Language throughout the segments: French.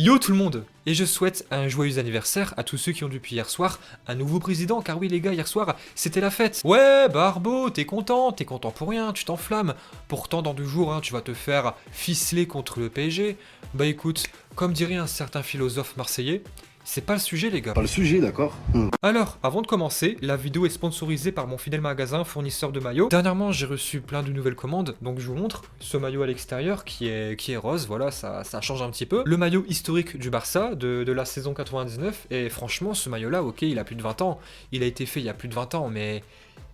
Yo tout le monde, et je souhaite un joyeux anniversaire à tous ceux qui ont depuis hier soir un nouveau président, car oui les gars, hier soir, c'était la fête. Ouais, Barbeau, t'es content pour rien, tu t'enflammes. Pourtant dans 2 jours, tu vas te faire ficeler contre le PSG. Bah écoute, comme dirait un certain philosophe marseillais, c'est pas le sujet les gars. Pas le sujet, d'accord. Alors, avant de commencer, la vidéo est sponsorisée par mon fidèle magasin fournisseur de maillots. Dernièrement, j'ai reçu plein de nouvelles commandes, donc je vous montre ce maillot à l'extérieur qui est rose, voilà, ça change un petit peu. Le maillot historique du Barça de la saison 99, et franchement, ce maillot-là, ok, il a plus de 20 ans, il a été fait il y a plus de 20 ans, mais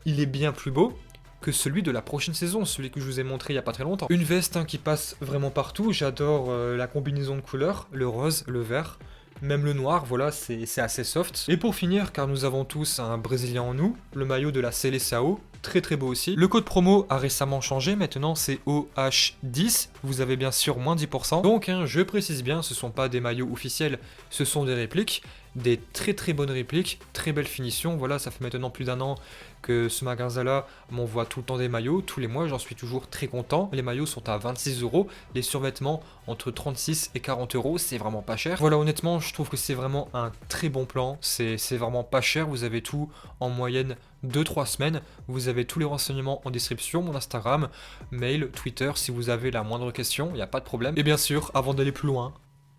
il est bien plus beau que celui de la prochaine saison, celui que je vous ai montré il y a pas très longtemps. Une veste qui passe vraiment partout, j'adore la combinaison de couleurs, le rose, le vert, même le noir, voilà, c'est assez soft. Et pour finir, car nous avons tous un Brésilien en nous, le maillot de la Seleção, très très beau aussi. Le code promo a récemment changé, maintenant c'est OH10, vous avez bien sûr moins 10%. Donc je précise bien, ce sont pas des maillots officiels, ce sont des répliques, des très très bonnes répliques, très belle finition, voilà, ça fait maintenant plus d'1 an que ce magasin-là m'envoie tout le temps des maillots, tous les mois, j'en suis toujours très content. Les maillots sont à 26 €, les survêtements entre 36 et 40 €, c'est vraiment pas cher. Voilà, honnêtement, je trouve que c'est vraiment un très bon plan, c'est vraiment pas cher, vous avez tout en moyenne 2-3 semaines, vous avez tous les renseignements en description, mon Instagram, mail, Twitter, si vous avez la moindre question, il n'y a pas de problème. Et bien sûr, avant d'aller plus loin,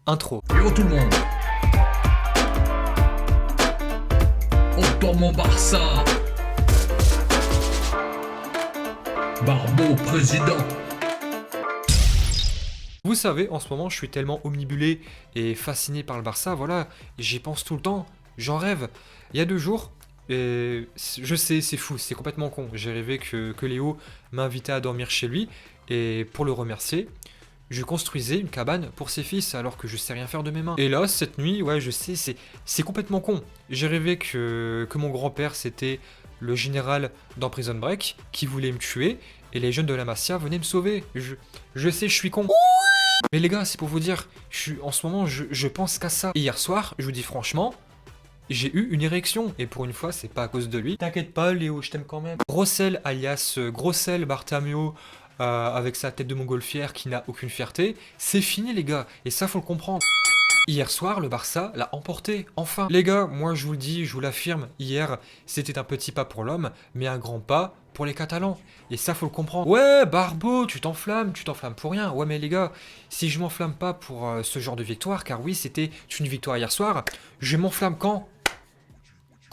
intro. Yo tout le monde. On tourne mon Barça. Barbeau président. Vous savez, en ce moment, je suis tellement omnibulé et fasciné par le Barça, voilà, j'y pense tout le temps, j'en rêve. Il y a 2 jours, et je sais, c'est fou, c'est complètement con, j'ai rêvé que Léo m'invitait à dormir chez lui, et pour le remercier, je construisais une cabane pour ses fils alors que je sais rien faire de mes mains. Et là, cette nuit, ouais, je sais, c'est complètement con. J'ai rêvé que mon grand-père, c'était le général dans Prison Break, qui voulait me tuer, et les jeunes de la Masia venaient me sauver. Je sais, je suis con. Mais les gars, c'est pour vous dire, en ce moment, je pense qu'à ça. Et hier soir, je vous dis franchement, j'ai eu une érection, et pour une fois, c'est pas à cause de lui. T'inquiète pas, Léo, je t'aime quand même. Grossel, alias Grossel Bartamio, avec sa tête de montgolfière qui n'a aucune fierté, c'est fini les gars, et ça faut le comprendre. Hier soir, le Barça l'a emporté, enfin. Les gars, moi je vous le dis, je vous l'affirme, hier, c'était un petit pas pour l'homme, mais un grand pas pour les Catalans. Et ça, faut le comprendre. Ouais, Barbeau, tu t'enflammes pour rien. Ouais, mais les gars, si je m'enflamme pas pour ce genre de victoire, car oui, c'était une victoire hier soir, je m'enflamme quand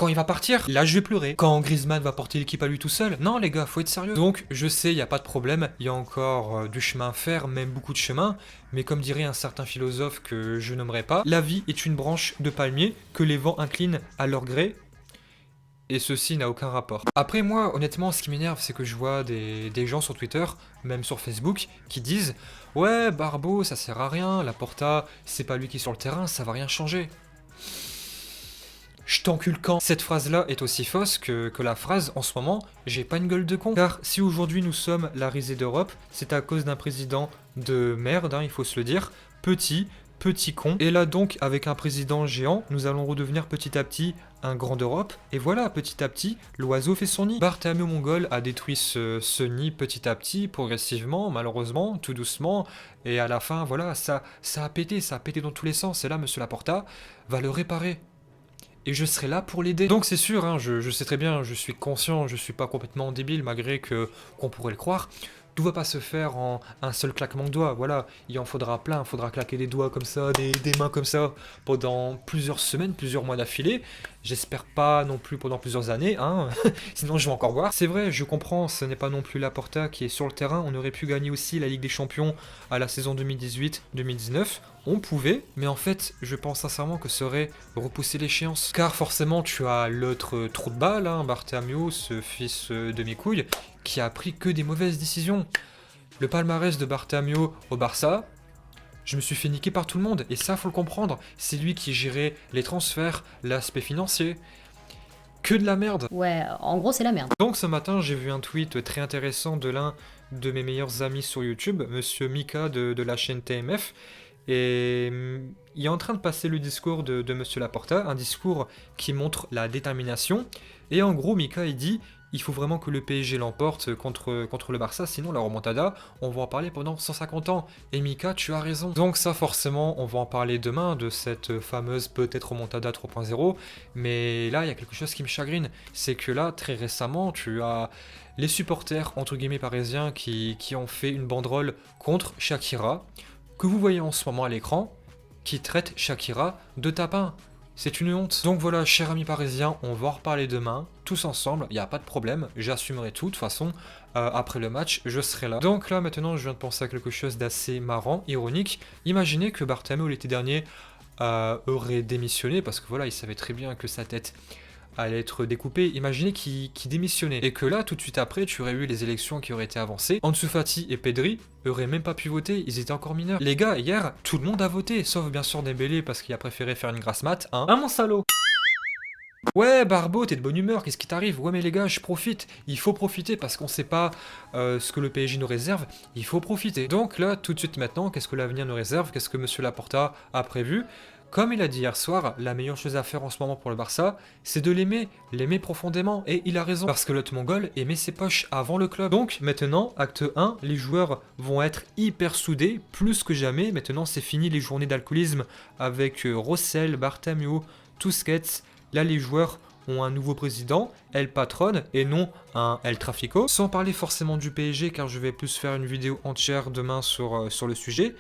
il va partir, là je vais pleurer. Quand Griezmann va porter l'équipe à lui tout seul, non les gars, faut être sérieux. Donc je sais, il n'y a pas de problème, il y a encore du chemin à faire, même beaucoup de chemin, mais comme dirait un certain philosophe que je nommerai pas, la vie est une branche de palmier que les vents inclinent à leur gré, et ceci n'a aucun rapport. Après moi, honnêtement, ce qui m'énerve, c'est que je vois des gens sur Twitter, même sur Facebook, qui disent « Ouais, Barbeau, ça sert à rien, Laporta, c'est pas lui qui est sur le terrain, ça va rien changer. » Je t'encule quand. Cette phrase-là est aussi fausse que la phrase « en ce moment, j'ai pas une gueule de con ». Car si aujourd'hui nous sommes la risée d'Europe, c'est à cause d'un président de merde, il faut se le dire, petit con. Et là donc, avec un président géant, nous allons redevenir petit à petit un grand d'Europe. Et voilà, petit à petit, l'oiseau fait son nid. Bartomeu Mongol a détruit ce nid petit à petit, progressivement, malheureusement, tout doucement. Et à la fin, voilà, ça a pété dans tous les sens. Et là, monsieur Laporta va le réparer. Et je serai là pour l'aider. Donc c'est sûr, je sais très bien, je suis conscient, je suis pas complètement débile malgré qu'on pourrait le croire. Tout va pas se faire en un seul claquement de doigts, voilà, il en faudra plein, il faudra claquer des doigts comme ça, des mains comme ça, pendant plusieurs semaines, plusieurs mois d'affilée. J'espère pas non plus pendant plusieurs années, sinon je vais encore voir. C'est vrai, je comprends, ce n'est pas non plus Laporta qui est sur le terrain, on aurait pu gagner aussi la Ligue des Champions à la saison 2018-2019, on pouvait, mais en fait, je pense sincèrement que ça aurait repoussé l'échéance. Car forcément, tu as l'autre trou de balle, Bartomeu, ce fils de mes couilles, qui a pris que des mauvaises décisions. Le palmarès de Bartomeu au Barça, je me suis fait niquer par tout le monde, et ça, faut le comprendre. C'est lui qui gérait les transferts, l'aspect financier. Que de la merde. Ouais, en gros, c'est la merde. Donc ce matin, j'ai vu un tweet très intéressant de l'un de mes meilleurs amis sur YouTube, monsieur Mika de la chaîne TMF, et il est en train de passer le discours de monsieur Laporta, un discours qui montre la détermination, et en gros Mika il dit il faut vraiment que le PSG l'emporte contre le Barça, sinon la remontada, on va en parler pendant 150 ans. Et Mika, tu as raison. Donc ça forcément, on va en parler demain de cette fameuse peut-être remontada 3.0, mais là, il y a quelque chose qui me chagrine, c'est que là, très récemment, tu as les supporters, entre guillemets, parisiens qui ont fait une banderole contre Shakira, que vous voyez en ce moment à l'écran, qui traite Shakira de tapin. C'est une honte. Donc voilà, chers amis parisiens, on va en reparler demain, tous ensemble, il n'y a pas de problème, j'assumerai tout, de toute façon, après le match, je serai là. Donc là, maintenant, je viens de penser à quelque chose d'assez marrant, ironique. Imaginez que Bartomeu, l'été dernier, aurait démissionné, parce que voilà, il savait très bien que sa tête allait être découpée. Imaginez qu'il démissionnait, et que là, tout de suite après, tu aurais eu les élections qui auraient été avancées. Ansu Fati et Pedri auraient même pas pu voter, ils étaient encore mineurs. Les gars, hier, tout le monde a voté, sauf bien sûr Dembélé, parce qu'il a préféré faire une grasse mat, hein. Hein, mon salaud! Ouais, Barbeau, t'es de bonne humeur, qu'est-ce qui t'arrive? Ouais, mais les gars, je profite. Il faut profiter parce qu'on sait pas ce que le PSG nous réserve. Il faut profiter. Donc là, tout de suite maintenant, qu'est-ce que l'avenir nous réserve? Qu'est-ce que Monsieur Laporta a prévu? Comme il a dit hier soir, la meilleure chose à faire en ce moment pour le Barça, c'est de l'aimer profondément. Et il a raison, parce que l'autre mongol aimait ses poches avant le club. Donc maintenant, acte 1, les joueurs vont être hyper soudés, plus que jamais. Maintenant, c'est fini les journées d'alcoolisme avec Rossell, Bartomeu, Tusquets. Là, les joueurs ont un nouveau président, El Patron, et non un El Trafico. Sans parler forcément du PSG, car je vais plus faire une vidéo entière demain sur le sujet.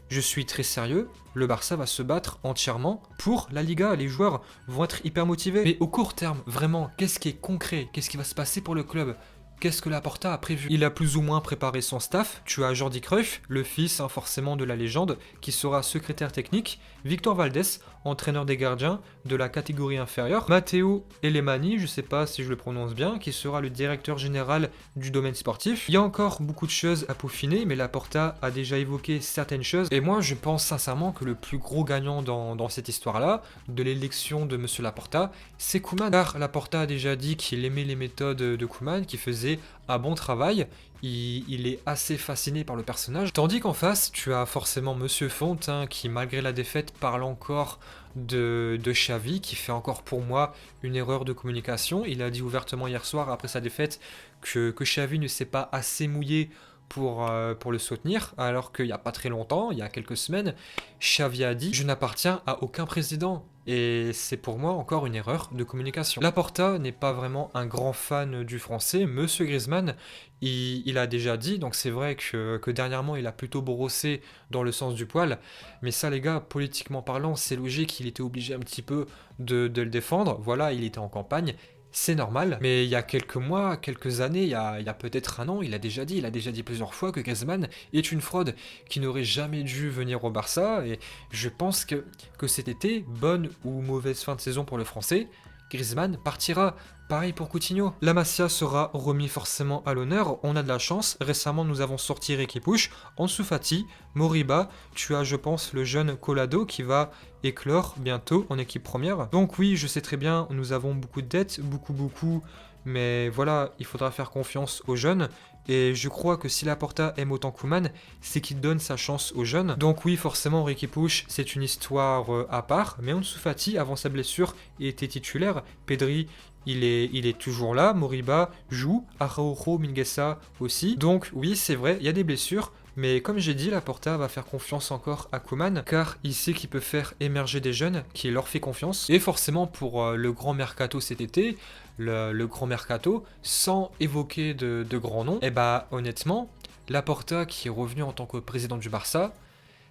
Je suis très sérieux, le Barça va se battre entièrement pour la Liga, les joueurs vont être hyper motivés. Mais au court terme, vraiment, qu'est-ce qui est concret? Qu'est-ce qui va se passer pour le club? Qu'est-ce que Laporta a prévu? Il a plus ou moins préparé son staff. Tu as Jordi Cruyff, le fils forcément de la légende, qui sera secrétaire technique. Victor Valdés, entraîneur des gardiens de la catégorie inférieure. Matteo Elemani, je sais pas si je le prononce bien, qui sera le directeur général du domaine sportif. Il y a encore beaucoup de choses à peaufiner, mais Laporta a déjà évoqué certaines choses. Et moi, je pense sincèrement que le plus gros gagnant dans cette histoire-là, de l'élection de Monsieur Laporta, c'est Koeman. Car Laporta a déjà dit qu'il aimait les méthodes de Koeman, qu'il faisait un bon travail. Il est assez fasciné par le personnage. Tandis qu'en face, tu as forcément Monsieur Fonte, qui malgré la défaite parle encore de Xavi, qui fait encore pour moi une erreur de communication. Il a dit ouvertement hier soir, après sa défaite, que Xavi ne s'est pas assez mouillé pour le soutenir, alors qu'il n'y a pas très longtemps, il y a quelques semaines, Xavi a dit « Je n'appartiens à aucun président ». Et c'est pour moi encore une erreur de communication. Laporta n'est pas vraiment un grand fan du français. Monsieur Griezmann, il a déjà dit, donc c'est vrai que dernièrement il a plutôt brossé dans le sens du poil. Mais ça les gars, politiquement parlant, c'est logique, il était obligé un petit peu de le défendre. Voilà, il était en campagne. C'est normal, mais il y a quelques mois, quelques années, il y a peut-être un an, il a déjà dit plusieurs fois que Griezmann est une fraude, qui n'aurait jamais dû venir au Barça, et je pense que cet été, bonne ou mauvaise fin de saison pour le français, Griezmann partira. Pareil pour Coutinho. La Masia sera remis forcément à l'honneur, on a de la chance. Récemment, nous avons sorti Riqui Puig, Ansu Fati, Moriba. Tu as, je pense, le jeune Collado qui va éclore bientôt en équipe première. Donc oui, je sais très bien, nous avons beaucoup de dettes, beaucoup, mais voilà, il faudra faire confiance aux jeunes. Et je crois que si Laporta aime autant Koeman, c'est qu'il donne sa chance aux jeunes. Donc oui, forcément, Riqui Puig, c'est une histoire à part. Mais Ansu Fati, avant sa blessure, était titulaire. Pedri, il est toujours là. Moriba joue. Araujo, Mingueza aussi. Donc oui, c'est vrai, il y a des blessures. Mais comme j'ai dit, Laporta va faire confiance encore à Koeman, car il sait qu'il peut faire émerger des jeunes, qui leur fait confiance. Et forcément, pour le grand mercato cet été, le grand mercato, sans évoquer de grands noms, et bah honnêtement, Laporta qui est revenu en tant que président du Barça,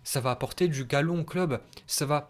ça va apporter du galon au club. Ça va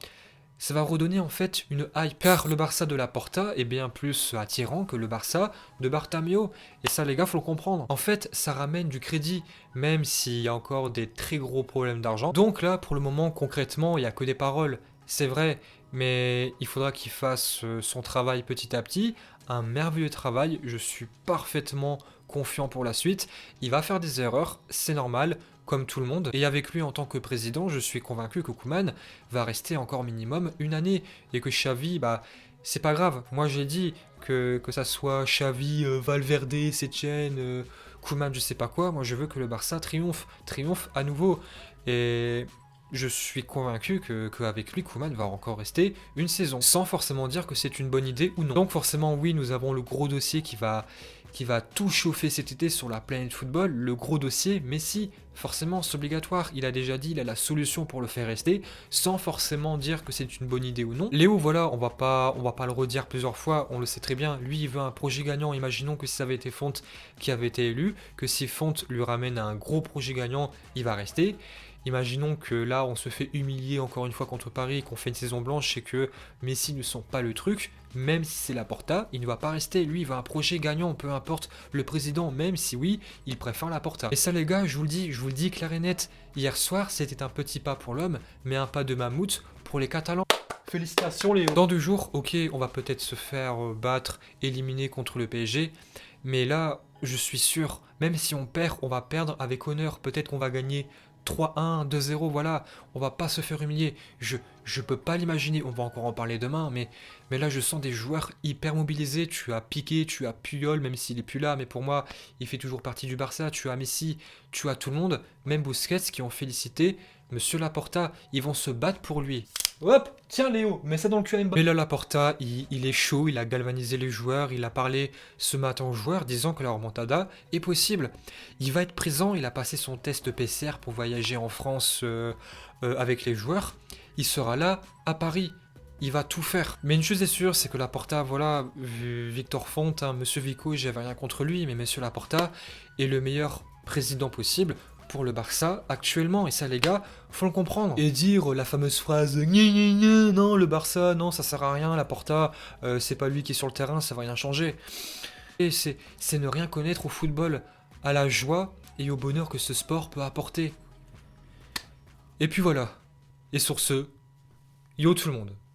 redonner en fait une hype, car le Barça de Laporta est bien plus attirant que le Barça de Bartomeu, et ça les gars faut le comprendre. En fait ça ramène du crédit, même s'il y a encore des très gros problèmes d'argent. Donc là pour le moment concrètement il n'y a que des paroles, c'est vrai, mais il faudra qu'il fasse son travail petit à petit, un merveilleux travail, je suis parfaitement confiant pour la suite. Il va faire des erreurs, c'est normal, comme tout le monde, et avec lui en tant que président, je suis convaincu que Koeman va rester encore minimum une année, et que Xavi, bah, c'est pas grave. Moi j'ai dit que ça soit Xavi, Valverde, Setien, Koeman, je sais pas quoi, moi je veux que le Barça triomphe à nouveau, et je suis convaincu qu'avec lui, Koeman va encore rester une saison, sans forcément dire que c'est une bonne idée ou non. Donc forcément, oui, nous avons le gros dossier qui va qui va tout chauffer cet été sur la planète football, le gros dossier Messi. Forcément, c'est obligatoire. Il a déjà dit, il a la solution pour le faire rester, sans forcément dire que c'est une bonne idée ou non. Léo, voilà, on va pas le redire plusieurs fois, on le sait très bien. Lui, il veut un projet gagnant. Imaginons que si ça avait été Fonte qui avait été élu, que si Fonte lui ramène un gros projet gagnant, il va rester. Imaginons que là, on se fait humilier encore une fois contre Paris, qu'on fait une saison blanche et que Messi ne sent pas le truc. Même si c'est Laporta, il ne va pas rester. Lui, il veut un projet gagnant, peu importe le président, même si oui, il préfère Laporta. Et ça, les gars, je vous le dis clair et net. Hier soir, c'était un petit pas pour l'homme, mais un pas de mammouth pour les Catalans. Félicitations, Léo. Dans 2 jours, ok, on va peut-être se faire battre, éliminer contre le PSG, mais là, je suis sûr, même si on perd, on va perdre avec honneur. Peut-être qu'on va gagner 3-1, 2-0, voilà, on va pas se faire humilier. Je peux pas l'imaginer, on va encore en parler demain, mais là je sens des joueurs hyper mobilisés. Tu as Piqué, tu as Puyol, même s'il est plus là, mais pour moi, il fait toujours partie du Barça. Tu as Messi, tu as tout le monde, même Busquets qui ont félicité Monsieur Laporta. Ils vont se battre pour lui. Hop, tiens Léo, mets ça dans le cul à Mbappé. Mais là, Laporta, il est chaud, il a galvanisé les joueurs, il a parlé ce matin aux joueurs, disant que la remontada est possible. Il va être présent, il a passé son test PCR pour voyager en France avec les joueurs. Il sera là, à Paris. Il va tout faire. Mais une chose est sûre, c'est que Laporta, voilà, Victor Font, hein, Monsieur Vico, j'avais rien contre lui, mais Monsieur Laporta est le meilleur président possible pour le Barça actuellement, et ça les gars, faut le comprendre. Et dire la fameuse phrase non, le Barça, non, ça sert à rien, Laporta, c'est pas lui qui est sur le terrain, ça va rien changer. Et c'est ne rien connaître au football, à la joie et au bonheur que ce sport peut apporter. Et puis voilà. Et sur ce, yo tout le monde.